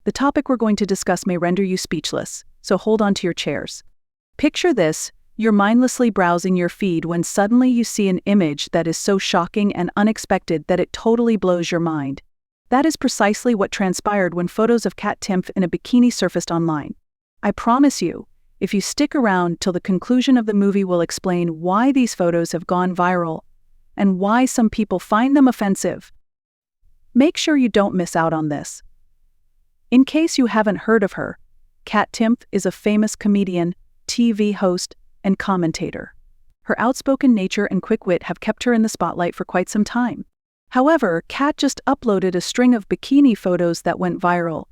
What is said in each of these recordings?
The topic we're going to discuss may render you speechless, so hold on to your chairs. Picture this: you're mindlessly browsing your feed when suddenly you see an image that is so shocking and unexpected that it totally blows your mind. That is precisely what transpired when photos of Kat Timpf in a bikini surfaced online. I promise you, if you stick around till the conclusion of the movie, will explain why these photos have gone viral and why some people find them offensive. Make sure you don't miss out on this. In case you haven't heard of her, Kat Timpf is a famous comedian, TV host, and commentator. Her outspoken nature and quick wit have kept her in the spotlight for quite some time. However, Kat just uploaded a string of bikini photos that went viral.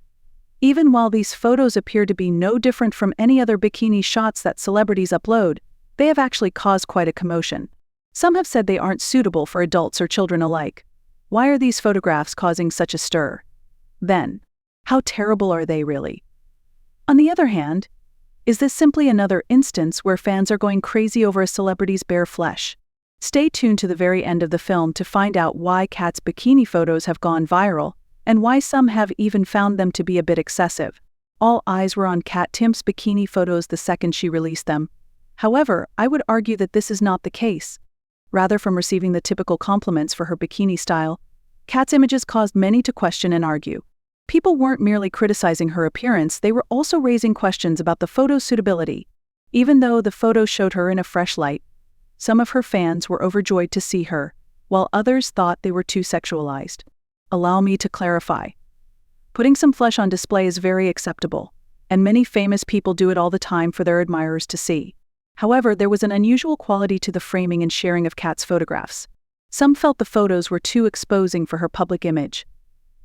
Even while these photos appear to be no different from any other bikini shots that celebrities upload, they have actually caused quite a commotion. Some have said they aren't suitable for adults or children alike. Why are these photographs causing such a stir? Then, how terrible are they really? On the other hand, is this simply another instance where fans are going crazy over a celebrity's bare flesh? Stay tuned to the very end of the film to find out why Kat's bikini photos have gone viral, and why some have even found them to be a bit excessive. All eyes were on Kat Timpf's bikini photos the second she released them. However, I would argue that this is not the case. Rather, from receiving the typical compliments for her bikini style, Kat's images caused many to question and argue. People weren't merely criticizing her appearance, they were also raising questions about the photo's suitability. Even though the photo showed her in a fresh light, some of her fans were overjoyed to see her, while others thought they were too sexualized. Allow me to clarify. Putting some flesh on display is very acceptable, and many famous people do it all the time for their admirers to see. However, there was an unusual quality to the framing and sharing of Kat's photographs. Some felt the photos were too exposing for her public image.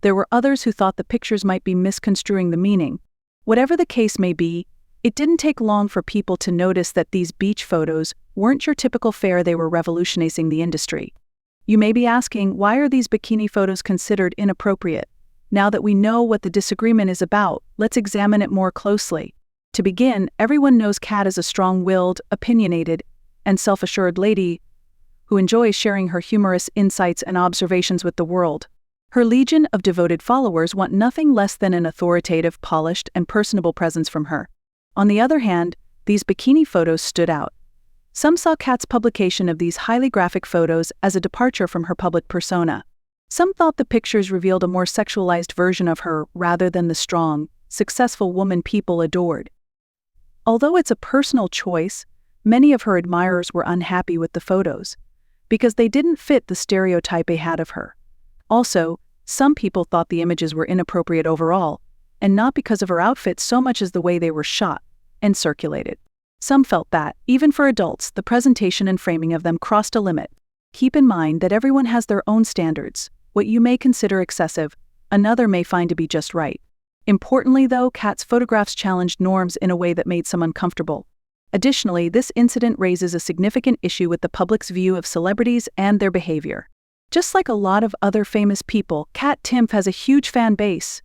There were others who thought the pictures might be misconstruing the meaning. Whatever the case may be, it didn't take long for people to notice that these beach photos weren't your typical fare. They were revolutionizing the industry. You may be asking, why are these bikini photos considered inappropriate? Now that we know what the disagreement is about, let's examine it more closely. To begin, everyone knows Kat is a strong-willed, opinionated, and self-assured lady who enjoys sharing her humorous insights and observations with the world. Her legion of devoted followers want nothing less than an authoritative, polished, and personable presence from her. On the other hand, these bikini photos stood out. Some saw Kat's publication of these highly graphic photos as a departure from her public persona. Some thought the pictures revealed a more sexualized version of her rather than the strong, successful woman people adored. Although it's a personal choice, many of her admirers were unhappy with the photos because they didn't fit the stereotype they had of her. Also, some people thought the images were inappropriate overall, and not because of her outfit so much as the way they were shot and circulated. Some felt that, even for adults, the presentation and framing of them crossed a limit. Keep in mind that everyone has their own standards. What you may consider excessive, another may find to be just right. Importantly though, Kat's photographs challenged norms in a way that made some uncomfortable. Additionally, this incident raises a significant issue with the public's view of celebrities and their behavior. Just like a lot of other famous people, Kat Timpf has a huge fan base.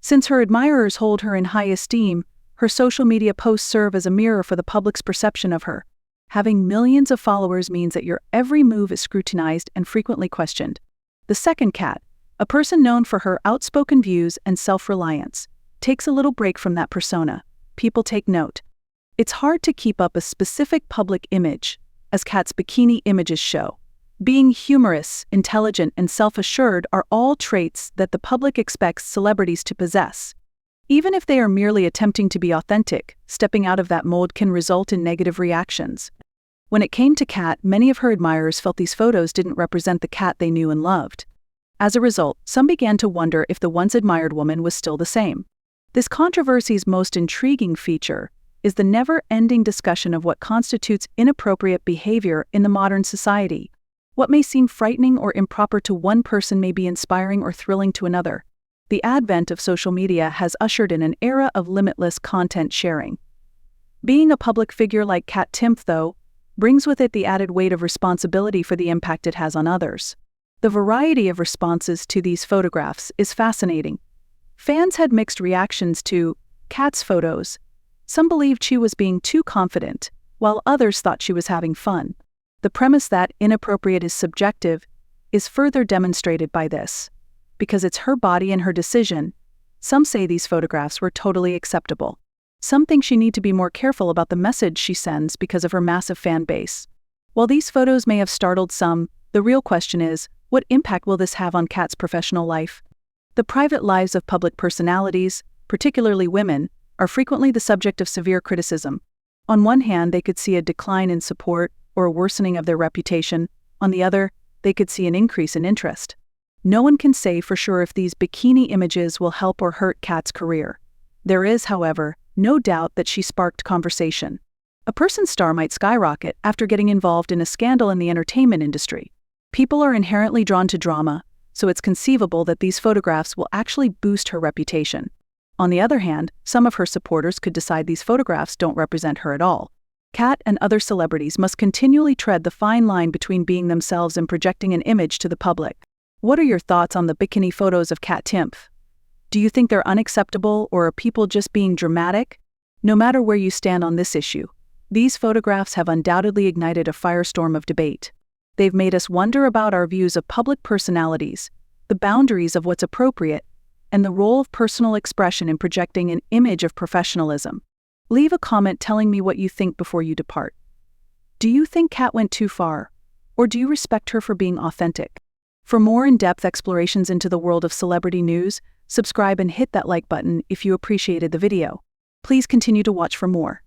Since her admirers hold her in high esteem, her social media posts serve as a mirror for the public's perception of her. Having millions of followers means that your every move is scrutinized and frequently questioned. The second Kat, a person known for her outspoken views and self-reliance, takes a little break from that persona. People take note. It's hard to keep up a specific public image, as Kat's bikini images show. Being humorous, intelligent, and self-assured are all traits that the public expects celebrities to possess. Even if they are merely attempting to be authentic, stepping out of that mold can result in negative reactions. When it came to Kat, many of her admirers felt these photos didn't represent the Kat they knew and loved. As a result, some began to wonder if the once admired woman was still the same. This controversy's most intriguing feature is the never-ending discussion of what constitutes inappropriate behavior in the modern society. What may seem frightening or improper to one person may be inspiring or thrilling to another. The advent of social media has ushered in an era of limitless content sharing. Being a public figure like Kat Timpf, though, brings with it the added weight of responsibility for the impact it has on others. The variety of responses to these photographs is fascinating. Fans had mixed reactions to Kat's photos. Some believed she was being too confident, while others thought she was having fun. The premise that inappropriate is subjective is further demonstrated by this. Because it's her body and her decision, Some say these photographs were totally acceptable. Some think she needs to be more careful about the message she sends because of her massive fan base. While these photos may have startled some, the real question is, what impact will this have on Kat's professional life? The private lives of public personalities, particularly women, are frequently the subject of severe criticism. On one hand, they could see a decline in support or a worsening of their reputation. On the other, they could see an increase in interest. No one can say for sure if these bikini images will help or hurt Kat's career. There is, however, no doubt that she sparked conversation. A person's star might skyrocket after getting involved in a scandal in the entertainment industry. People are inherently drawn to drama, so it's conceivable that these photographs will actually boost her reputation. On the other hand, some of her supporters could decide these photographs don't represent her at all. Kat and other celebrities must continually tread the fine line between being themselves and projecting an image to the public. What are your thoughts on the bikini photos of Kat Timpf? Do you think they're unacceptable, or are people just being dramatic? No matter where you stand on this issue, these photographs have undoubtedly ignited a firestorm of debate. They've made us wonder about our views of public personalities, the boundaries of what's appropriate, and the role of personal expression in projecting an image of professionalism. Leave a comment telling me what you think before you depart. Do you think Kat went too far, or do you respect her for being authentic? For more in-depth explorations into the world of celebrity news, subscribe and hit that like button if you appreciated the video. Please continue to watch for more.